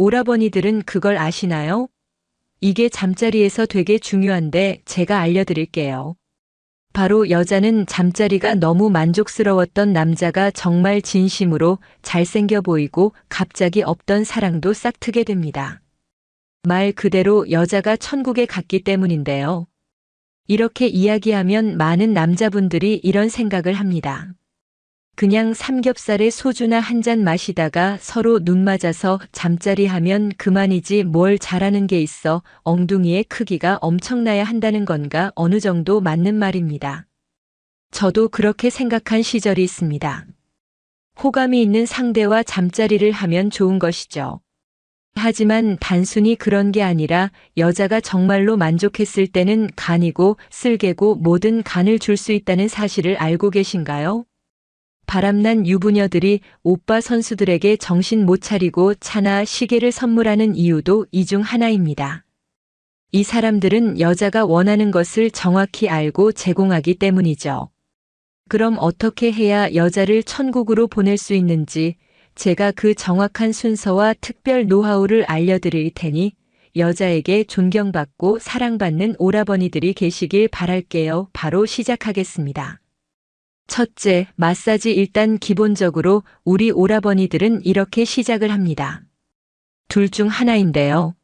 오라버니들은 그걸 아시나요? 이게 잠자리에서 되게 중요한데 제가 알려드릴게요. 바로 여자는 잠자리가 너무 만족스러웠던 남자가 정말 진심으로 잘생겨 보이고 갑자기 없던 사랑도 싹트게 됩니다. 말 그대로 여자가 천국에 갔기 때문인데요. 이렇게 이야기하면 많은 남자분들이 이런 생각을 합니다. 그냥 삼겹살에 소주나 한 잔 마시다가 서로 눈 맞아서 잠자리 하면 그만이지 뭘 잘하는 게 있어 엉둥이의 크기가 엄청나야 한다는 건가 어느 정도 맞는 말입니다. 저도 그렇게 생각한 시절이 있습니다. 호감이 있는 상대와 잠자리를 하면 좋은 것이죠. 하지만 단순히 그런 게 아니라 여자가 정말로 만족했을 때는 간이고 쓸개고 모든 간을 줄 수 있다는 사실을 알고 계신가요? 바람난 유부녀들이 오빠 선수들에게 정신 못 차리고 차나 시계를 선물하는 이유도 이 중 하나입니다. 이 사람들은 여자가 원하는 것을 정확히 알고 제공하기 때문이죠. 그럼 어떻게 해야 여자를 천국으로 보낼 수 있는지 제가 그 정확한 순서와 특별 노하우를 알려드릴 테니 여자에게 존경받고 사랑받는 오라버니들이 계시길 바랄게요. 바로 시작하겠습니다. 첫째, 마사지. 일단 기본적으로 우리 오라버니들은 이렇게 시작을 합니다. 둘 중 하나인데요.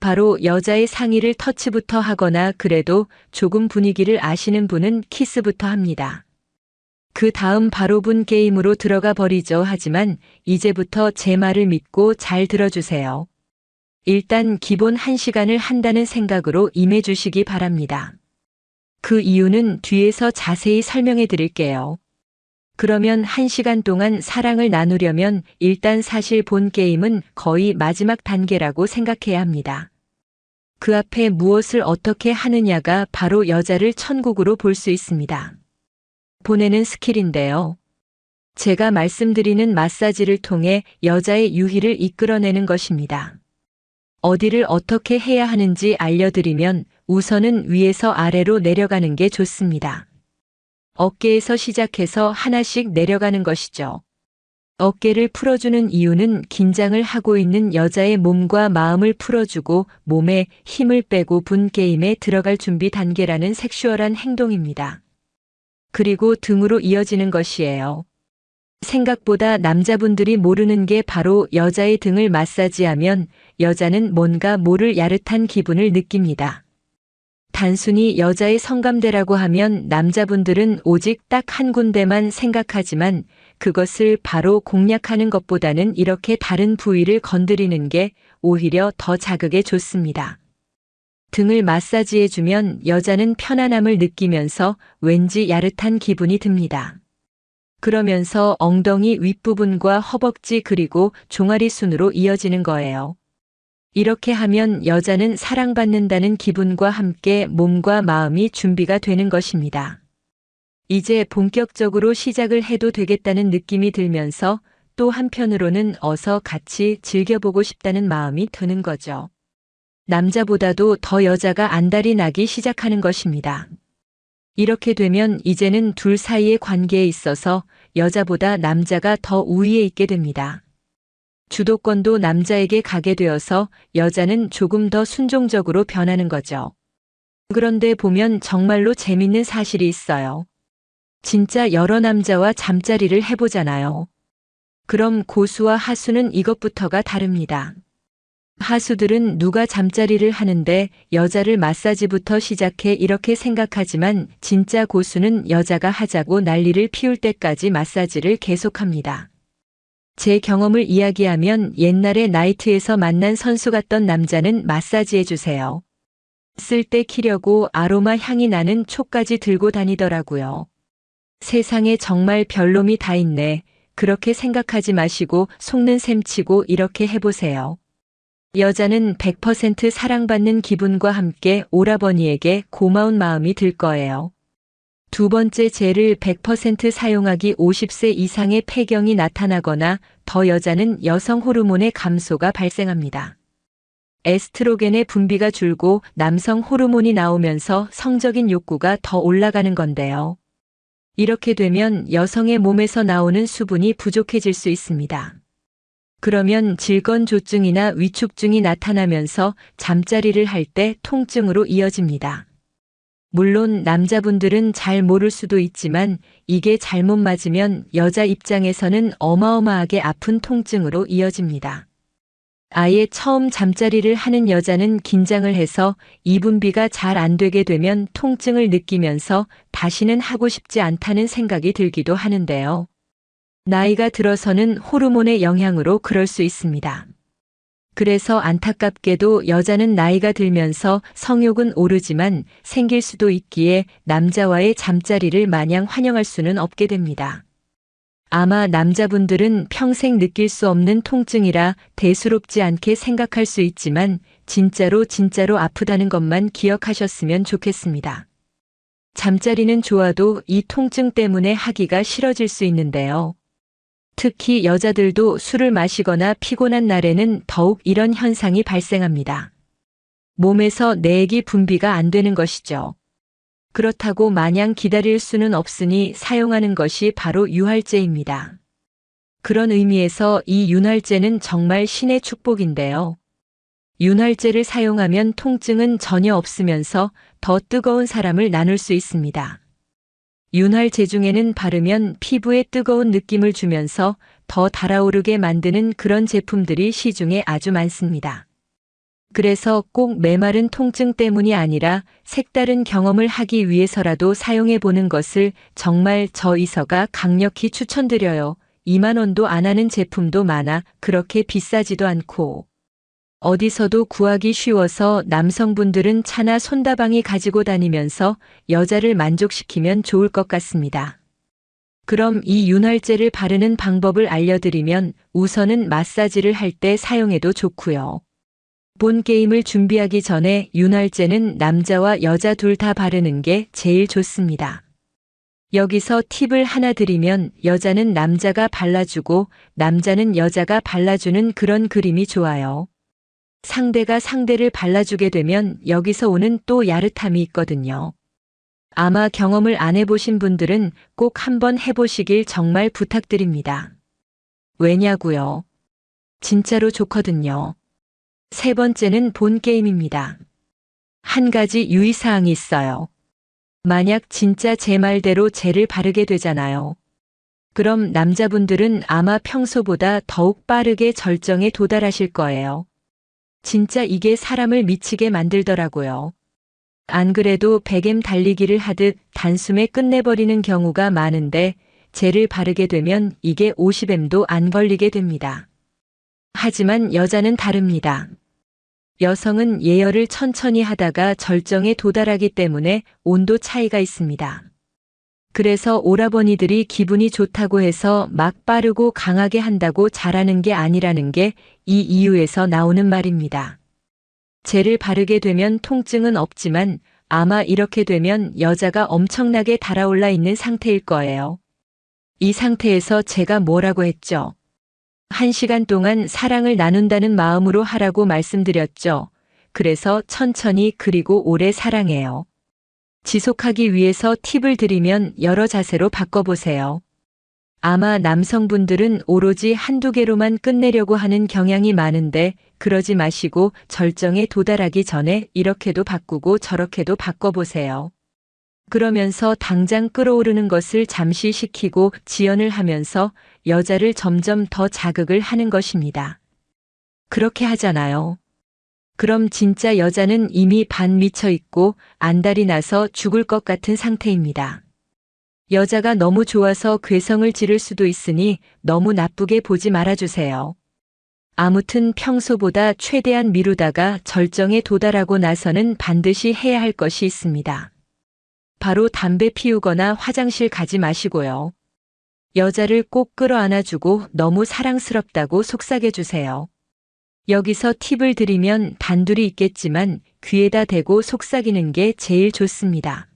바로 여자의 상의를 터치부터 하거나 그래도 조금 분위기를 아시는 분은 키스부터 합니다. 그 다음 바로 분 게임으로 들어가 버리죠. 하지만 이제부터 제 말을 믿고 잘 들어주세요. 일단 기본 1시간을 한다는 생각으로 임해주시기 바랍니다. 그 이유는 뒤에서 자세히 설명해 드릴게요. 그러면 1시간 동안 사랑을 나누려면 일단 사실 본 게임은 거의 마지막 단계라고 생각해야 합니다. 그 앞에 무엇을 어떻게 하느냐가 바로 여자를 천국으로 볼 수 있습니다. 보내는 스킬인데요. 제가 말씀드리는 마사지를 통해 여자의 유희를 이끌어내는 것입니다. 어디를 어떻게 해야 하는지 알려드리면 우선은 위에서 아래로 내려가는 게 좋습니다. 어깨에서 시작해서 하나씩 내려가는 것이죠. 어깨를 풀어주는 이유는 긴장을 하고 있는 여자의 몸과 마음을 풀어주고 몸에 힘을 빼고 분 게임에 들어갈 준비 단계라는 섹슈얼한 행동입니다. 그리고 등으로 이어지는 것이에요. 생각보다 남자분들이 모르는 게 바로 여자의 등을 마사지하면 여자는 뭔가 모를 야릇한 기분을 느낍니다. 단순히 여자의 성감대라고 하면 남자분들은 오직 딱 한 군데만 생각하지만 그것을 바로 공략하는 것보다는 이렇게 다른 부위를 건드리는 게 오히려 더 자극에 좋습니다. 등을 마사지해주면 여자는 편안함을 느끼면서 왠지 야릇한 기분이 듭니다. 그러면서 엉덩이 윗부분과 허벅지 그리고 종아리 순으로 이어지는 거예요. 이렇게 하면 여자는 사랑받는다는 기분과 함께 몸과 마음이 준비가 되는 것입니다. 이제 본격적으로 시작을 해도 되겠다는 느낌이 들면서 또 한편으로는 어서 같이 즐겨보고 싶다는 마음이 드는 거죠. 남자보다도 더 여자가 안달이 나기 시작하는 것입니다. 이렇게 되면 이제는 둘 사이의 관계에 있어서 여자보다 남자가 더 우위에 있게 됩니다. 주도권도 남자에게 가게 되어서 여자는 조금 더 순종적으로 변하는 거죠. 그런데 보면 정말로 재밌는 사실이 있어요. 진짜 여러 남자와 잠자리를 해보잖아요. 그럼 고수와 하수는 이것부터가 다릅니다. 하수들은 누가 잠자리를 하는데 여자를 마사지부터 시작해 이렇게 생각하지만 진짜 고수는 여자가 하자고 난리를 피울 때까지 마사지를 계속합니다. 제 경험을 이야기하면 옛날에 나이트에서 만난 선수 같던 남자는 마사지해주세요. 쓸 때 키려고 아로마 향이 나는 촉까지 들고 다니더라고요. 세상에 정말 별놈이 다 있네. 그렇게 생각하지 마시고 속는 셈 치고 이렇게 해보세요. 여자는 100% 사랑받는 기분과 함께 오라버니에게 고마운 마음이 들 거예요. 두 번째, 젤을 100% 사용하기. 50세 이상의 폐경이 나타나거나 더 여자는 여성 호르몬의 감소가 발생합니다. 에스트로겐의 분비가 줄고 남성 호르몬이 나오면서 성적인 욕구가 더 올라가는 건데요. 이렇게 되면 여성의 몸에서 나오는 수분이 부족해질 수 있습니다. 그러면 질건조증이나 위축증이 나타나면서 잠자리를 할 때 통증으로 이어집니다. 물론 남자분들은 잘 모를 수도 있지만 이게 잘못 맞으면 여자 입장에서는 어마어마하게 아픈 통증으로 이어집니다. 아예 처음 잠자리를 하는 여자는 긴장을 해서 이분비가 잘 안 되게 되면 통증을 느끼면서 다시는 하고 싶지 않다는 생각이 들기도 하는데요. 나이가 들어서는 호르몬의 영향으로 그럴 수 있습니다. 그래서 안타깝게도 여자는 나이가 들면서 성욕은 오르지만 생길 수도 있기에 남자와의 잠자리를 마냥 환영할 수는 없게 됩니다. 아마 남자분들은 평생 느낄 수 없는 통증이라 대수롭지 않게 생각할 수 있지만 진짜로 아프다는 것만 기억하셨으면 좋겠습니다. 잠자리는 좋아도 이 통증 때문에 하기가 싫어질 수 있는데요. 특히 여자들도 술을 마시거나 피곤한 날에는 더욱 이런 현상이 발생합니다. 몸에서 내액이 분비가 안 되는 것이죠. 그렇다고 마냥 기다릴 수는 없으니 사용하는 것이 바로 유활제입니다. 그런 의미에서 이 윤활제는 정말 신의 축복인데요. 윤활제를 사용하면 통증은 전혀 없으면서 더 뜨거운 사람을 나눌 수 있습니다. 윤활제 중에는 바르면 피부에 뜨거운 느낌을 주면서 더 달아오르게 만드는 그런 제품들이 시중에 아주 많습니다. 그래서 꼭 메마른 통증 때문이 아니라 색다른 경험을 하기 위해서라도 사용해 보는 것을 정말 저 이서가 강력히 추천드려요. 2만 원도 안 하는 제품도 많아 그렇게 비싸지도 않고 어디서도 구하기 쉬워서 남성분들은 차나 손다방이 가지고 다니면서 여자를 만족시키면 좋을 것 같습니다. 그럼 이 윤활제를 바르는 방법을 알려드리면 우선은 마사지를 할 때 사용해도 좋고요. 본 게임을 준비하기 전에 윤활제는 남자와 여자 둘 다 바르는 게 제일 좋습니다. 여기서 팁을 하나 드리면 여자는 남자가 발라주고 남자는 여자가 발라주는 그런 그림이 좋아요. 상대가 상대를 발라주게 되면 여기서 오는 또 야릇함이 있거든요. 아마 경험을 안 해보신 분들은 꼭 한번 해보시길 정말 부탁드립니다. 왜냐고요? 진짜로 좋거든요. 세 번째는 본 게임입니다. 한 가지 유의사항이 있어요. 만약 진짜 제 말대로 젤을 바르게 되잖아요. 그럼 남자분들은 아마 평소보다 더욱 빠르게 절정에 도달하실 거예요. 진짜 이게 사람을 미치게 만들더라고요. 안 그래도 100M 달리기를 하듯 단숨에 끝내버리는 경우가 많은데 젤을 바르게 되면 이게 50M도 안 걸리게 됩니다. 하지만 여자는 다릅니다. 여성은 예열을 천천히 하다가 절정에 도달하기 때문에 온도 차이가 있습니다. 그래서 오라버니들이 기분이 좋다고 해서 막 빠르고 강하게 한다고 잘하는 게 아니라는 게 이 이유에서 나오는 말입니다. 젤을 바르게 되면 통증은 없지만 아마 이렇게 되면 여자가 엄청나게 달아올라 있는 상태일 거예요. 이 상태에서 제가 뭐라고 했죠? 1시간 동안 사랑을 나눈다는 마음으로 하라고 말씀드렸죠. 그래서 천천히 그리고 오래 사랑해요. 지속하기 위해서 팁을 드리면 여러 자세로 바꿔보세요. 아마 남성분들은 오로지 한두 개로만 끝내려고 하는 경향이 많은데 그러지 마시고 절정에 도달하기 전에 이렇게도 바꾸고 저렇게도 바꿔보세요. 그러면서 당장 끓어오르는 것을 잠시 식히고 지연을 하면서 여자를 점점 더 자극을 하는 것입니다. 그렇게 하잖아요. 그럼 진짜 여자는 이미 반 미쳐 있고 안달이 나서 죽을 것 같은 상태입니다. 여자가 너무 좋아서 괴성을 지를 수도 있으니 너무 나쁘게 보지 말아주세요. 아무튼 평소보다 최대한 미루다가 절정에 도달하고 나서는 반드시 해야 할 것이 있습니다. 바로 담배 피우거나 화장실 가지 마시고요. 여자를 꼭 끌어안아주고 너무 사랑스럽다고 속삭여주세요. 여기서 팁을 드리면 단둘이 있겠지만 귀에다 대고 속삭이는 게 제일 좋습니다.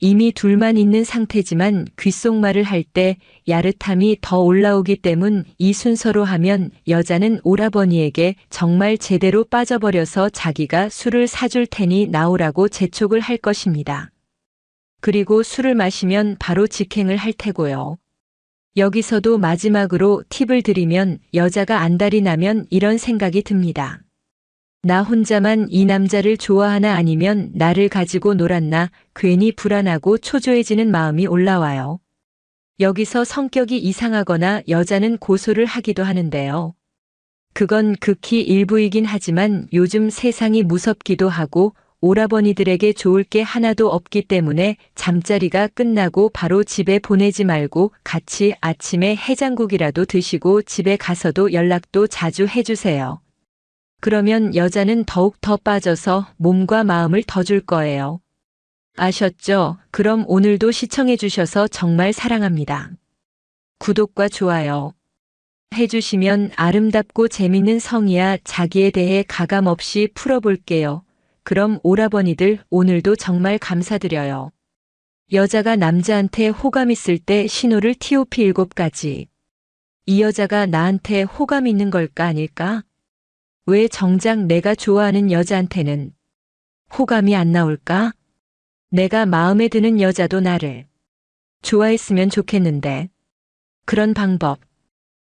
이미 둘만 있는 상태지만 귓속말을 할 때 야릇함이 더 올라오기 때문 이 순서로 하면 여자는 오라버니에게 정말 제대로 빠져버려서 자기가 술을 사줄 테니 나오라고 재촉을 할 것입니다. 그리고 술을 마시면 바로 직행을 할 테고요. 여기서도 마지막으로 팁을 드리면 여자가 안달이 나면 이런 생각이 듭니다. 나 혼자만 이 남자를 좋아하나 아니면 나를 가지고 놀았나 괜히 불안하고 초조해지는 마음이 올라와요. 여기서 성격이 이상하거나 여자는 고소를 하기도 하는데요. 그건 극히 일부이긴 하지만 요즘 세상이 무섭기도 하고 오라버니들에게 좋을 게 하나도 없기 때문에 잠자리가 끝나고 바로 집에 보내지 말고 같이 아침에 해장국이라도 드시고 집에 가서도 연락도 자주 해주세요. 그러면 여자는 더욱 더 빠져서 몸과 마음을 더 줄 거예요. 아셨죠? 그럼 오늘도 시청해주셔서 정말 사랑합니다. 구독과 좋아요 해주시면 아름답고 재밌는 성의야 자기에 대해 가감없이 풀어볼게요. 그럼 오라버니들 오늘도 정말 감사드려요. 여자가 남자한테 호감 있을 때 신호를 TOP 7가지. 이 여자가 나한테 호감 있는 걸까 아닐까? 왜 정작 내가 좋아하는 여자한테는 호감이 안 나올까? 내가 마음에 드는 여자도 나를 좋아했으면 좋겠는데 그런 방법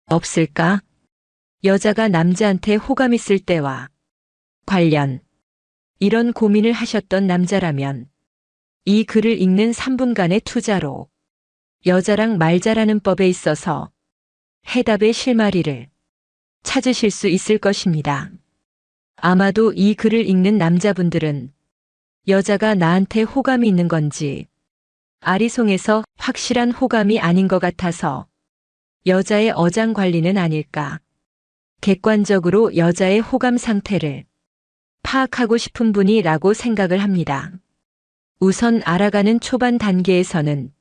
없을까? 여자가 남자한테 호감 있을 때와 관련 이런 고민을 하셨던 남자라면 이 글을 읽는 3분간의 투자로 여자랑 말 잘하는 법에 있어서 해답의 실마리를 찾으실 수 있을 것입니다. 아마도 이 글을 읽는 남자분들은 여자가 나한테 호감이 있는 건지 아리송해서 확실한 호감이 아닌 것 같아서 여자의 어장 관리는 아닐까. 객관적으로 여자의 호감 상태를 파악하고 싶은 분이라고 생각을 합니다. 우선 알아가는 초반 단계에서는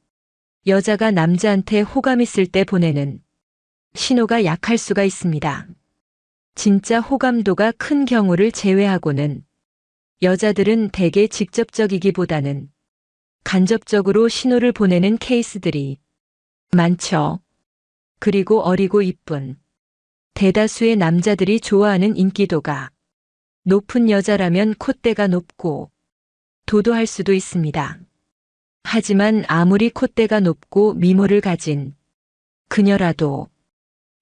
여자가 남자한테 호감 있을 때 보내는 신호가 약할 수가 있습니다. 진짜 호감도가 큰 경우를 제외하고는 여자들은 대개 직접적이기보다는 간접적으로 신호를 보내는 케이스들이 많죠. 그리고 어리고 이쁜 대다수의 남자들이 좋아하는 인기도가 높은 여자라면 콧대가 높고 도도할 수도 있습니다. 하지만 아무리 콧대가 높고 미모를 가진 그녀라도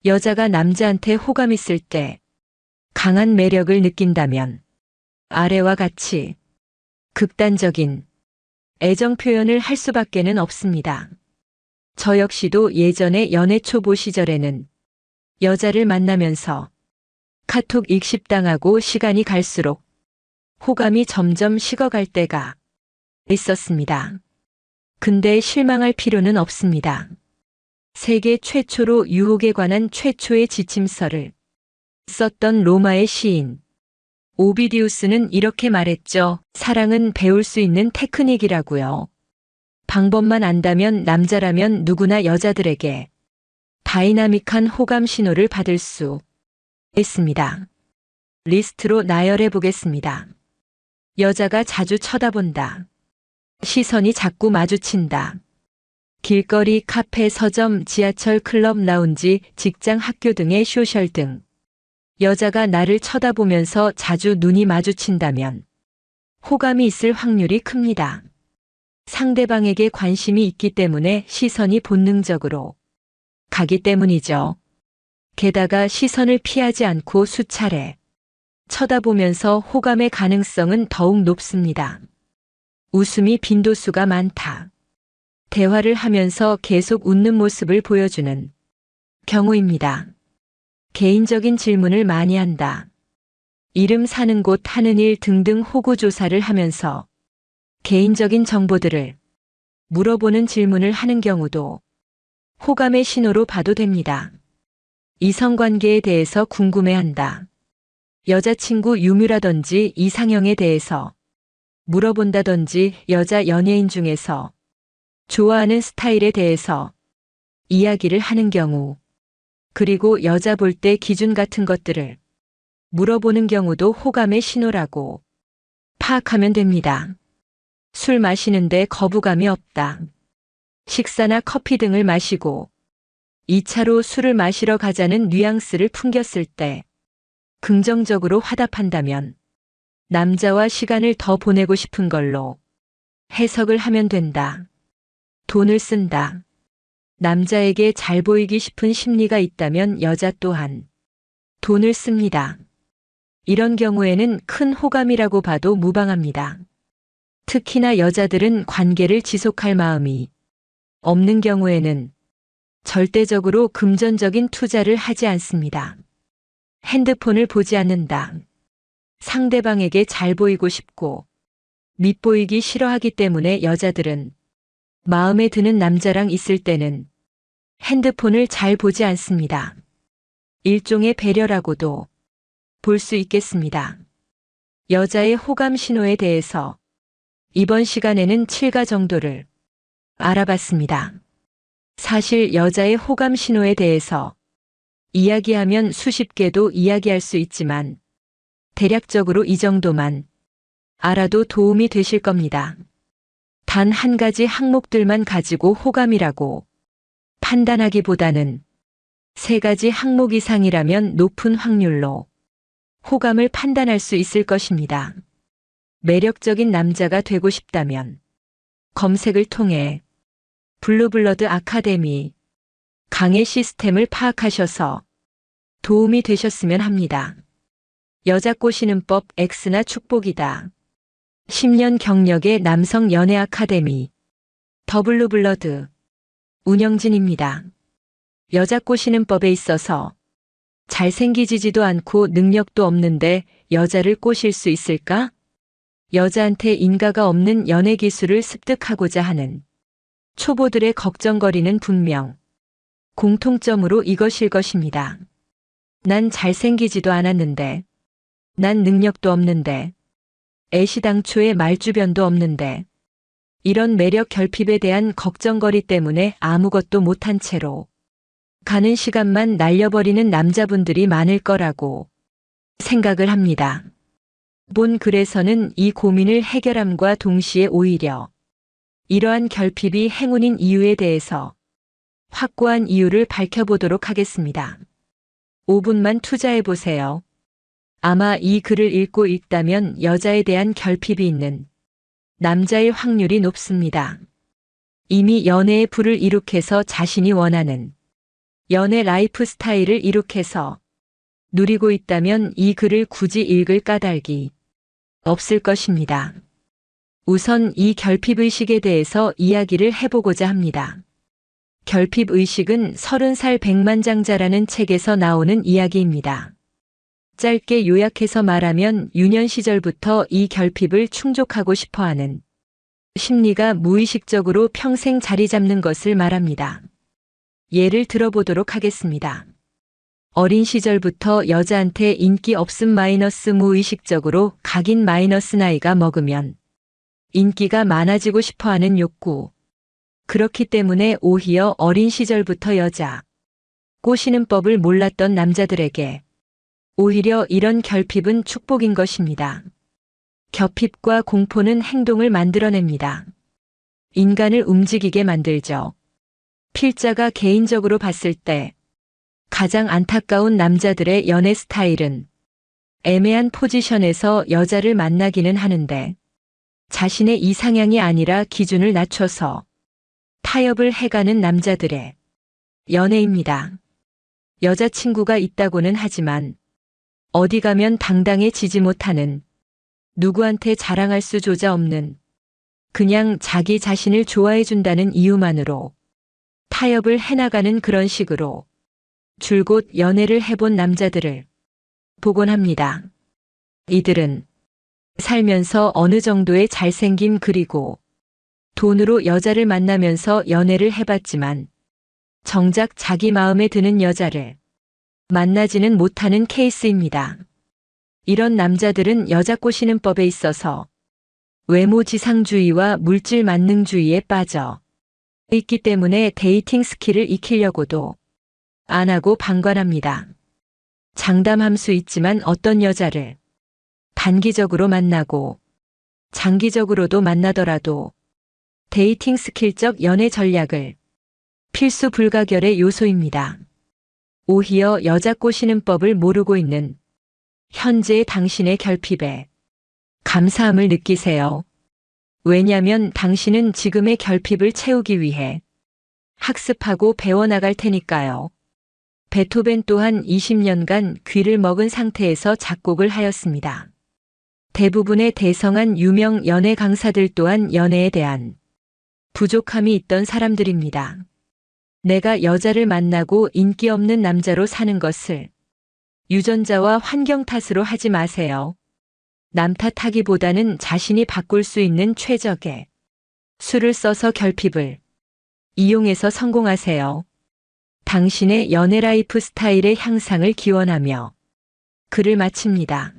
여자가 남자한테 호감 있을 때 강한 매력을 느낀다면 아래와 같이 극단적인 애정 표현을 할 수밖에는 없습니다. 저 역시도 예전에 연애 초보 시절에는 여자를 만나면서 카톡 익십당하고 시간이 갈수록 호감이 점점 식어갈 때가 있었습니다. 근데 실망할 필요는 없습니다. 세계 최초로 유혹에 관한 최초의 지침서를 썼던 로마의 시인 오비디우스는 이렇게 말했죠. 사랑은 배울 수 있는 테크닉이라고요. 방법만 안다면 남자라면 누구나 여자들에게 다이나믹한 호감 신호를 받을 수 있습니다. 리스트로 나열해 보겠습니다. 여자가 자주 쳐다본다. 시선이 자꾸 마주친다. 길거리, 카페, 서점, 지하철, 클럽, 라운지, 직장, 학교 등의 소셜 등 여자가 나를 쳐다보면서 자주 눈이 마주친다면 호감이 있을 확률이 큽니다. 상대방에게 관심이 있기 때문에 시선이 본능적으로 가기 때문이죠. 게다가 시선을 피하지 않고 수차례 쳐다보면서 호감의 가능성은 더욱 높습니다. 웃음이 빈도수가 많다. 대화를 하면서 계속 웃는 모습을 보여주는 경우입니다. 개인적인 질문을 많이 한다. 이름, 사는 곳, 하는 일 등등 호구조사를 하면서 개인적인 정보들을 물어보는 질문을 하는 경우도 호감의 신호로 봐도 됩니다. 이성관계에 대해서 궁금해한다. 여자친구 유무라든지 이상형에 대해서 물어본다든지 여자 연예인 중에서 좋아하는 스타일에 대해서 이야기를 하는 경우, 그리고 여자 볼 때 기준 같은 것들을 물어보는 경우도 호감의 신호라고 파악하면 됩니다. 술 마시는데 거부감이 없다. 식사나 커피 등을 마시고 2차로 술을 마시러 가자는 뉘앙스를 풍겼을 때 긍정적으로 화답한다면 남자와 시간을 더 보내고 싶은 걸로 해석을 하면 된다. 돈을 쓴다. 남자에게 잘 보이기 싶은 심리가 있다면 여자 또한 돈을 씁니다. 이런 경우에는 큰 호감이라고 봐도 무방합니다. 특히나 여자들은 관계를 지속할 마음이 없는 경우에는 절대적으로 금전적인 투자를 하지 않습니다. 핸드폰을 보지 않는다. 상대방에게 잘 보이고 싶고 밉보이기 싫어하기 때문에 여자들은 마음에 드는 남자랑 있을 때는 핸드폰을 잘 보지 않습니다. 일종의 배려라고도 볼 수 있겠습니다. 여자의 호감 신호에 대해서 이번 시간에는 7가 정도를 알아봤습니다. 사실 여자의 호감 신호에 대해서 이야기하면 수십 개도 이야기할 수 있지만 대략적으로 이 정도만 알아도 도움이 되실 겁니다. 단 한 가지 항목들만 가지고 호감이라고 판단하기보다는 세 가지 항목 이상이라면 높은 확률로 호감을 판단할 수 있을 것입니다. 매력적인 남자가 되고 싶다면 검색을 통해 블루블러드 아카데미 강의 시스템을 파악하셔서 도움이 되셨으면 합니다. 여자 꼬시는 법 X나 축복이다. 10년 경력의 남성 연애 아카데미 더블루블러드 운영진입니다. 여자 꼬시는 법에 있어서 잘생기지도 않고 능력도 없는데 여자를 꼬실 수 있을까? 여자한테 인가가 없는 연애 기술을 습득하고자 하는 초보들의 걱정거리는 분명 공통점으로 이것일 것입니다. 난 잘생기지도 않았는데, 난 능력도 없는데, 애시당초에 말주변도 없는데, 이런 매력 결핍에 대한 걱정거리 때문에 아무것도 못한 채로 가는 시간만 날려버리는 남자분들이 많을 거라고 생각을 합니다. 본 글에서는 이 고민을 해결함과 동시에 오히려 이러한 결핍이 행운인 이유에 대해서 확고한 이유를 밝혀보도록 하겠습니다. 5분만 투자해보세요. 아마 이 글을 읽고 있다면 여자에 대한 결핍이 있는 남자일 확률이 높습니다. 이미 연애의 불을 이룩해서 자신이 원하는 연애 라이프 스타일을 이룩해서 누리고 있다면 이 글을 굳이 읽을 까닭이 없을 것입니다. 우선 이 결핍의식에 대해서 이야기를 해보고자 합니다. 결핍의식은 30살 백만장자라는 책에서 나오는 이야기입니다. 짧게 요약해서 말하면 유년 시절부터 이 결핍을 충족하고 싶어하는 심리가 무의식적으로 평생 자리 잡는 것을 말합니다. 예를 들어보도록 하겠습니다. 어린 시절부터 여자한테 인기 없음 마이너스 무의식적으로 각인 마이너스 나이가 먹으면 인기가 많아지고 싶어하는 욕구. 그렇기 때문에 오히려 어린 시절부터 여자 꼬시는 법을 몰랐던 남자들에게 오히려 이런 결핍은 축복인 것입니다. 결핍과 공포는 행동을 만들어냅니다. 인간을 움직이게 만들죠. 필자가 개인적으로 봤을 때 가장 안타까운 남자들의 연애 스타일은 애매한 포지션에서 여자를 만나기는 하는데 자신의 이상향이 아니라 기준을 낮춰서 타협을 해가는 남자들의 연애입니다. 여자친구가 있다고는 하지만 어디 가면 당당해지지 못하는, 누구한테 자랑할 수조차 없는, 그냥 자기 자신을 좋아해준다는 이유만으로 타협을 해나가는 그런 식으로 줄곧 연애를 해본 남자들을 보곤 합니다. 이들은 살면서 어느 정도의 잘생김 그리고 돈으로 여자를 만나면서 연애를 해봤지만 정작 자기 마음에 드는 여자를 만나지는 못하는 케이스입니다. 이런 남자들은 여자 꼬시는 법에 있어서 외모 지상주의와 물질 만능주의에 빠져 있기 때문에 데이팅 스킬을 익히려고도 안 하고 방관합니다. 장담할 수 있지만 어떤 여자를 단기적으로 만나고 장기적으로도 만나더라도 데이팅 스킬적 연애 전략을 필수 불가결의 요소입니다. 오히려 여자 꼬시는 법을 모르고 있는 현재의 당신의 결핍에 감사함을 느끼세요. 왜냐면 당신은 지금의 결핍을 채우기 위해 학습하고 배워나갈 테니까요. 베토벤 또한 20년간 귀를 먹은 상태에서 작곡을 하였습니다. 대부분의 대성한 유명 연애 강사들 또한 연애에 대한 부족함이 있던 사람들입니다. 내가 여자를 만나고 인기 없는 남자로 사는 것을 유전자와 환경 탓으로 하지 마세요. 남 탓하기보다는 자신이 바꿀 수 있는 최적의 수를 써서 결핍을 이용해서 성공하세요. 당신의 연애 라이프 스타일의 향상을 기원하며 글을 마칩니다.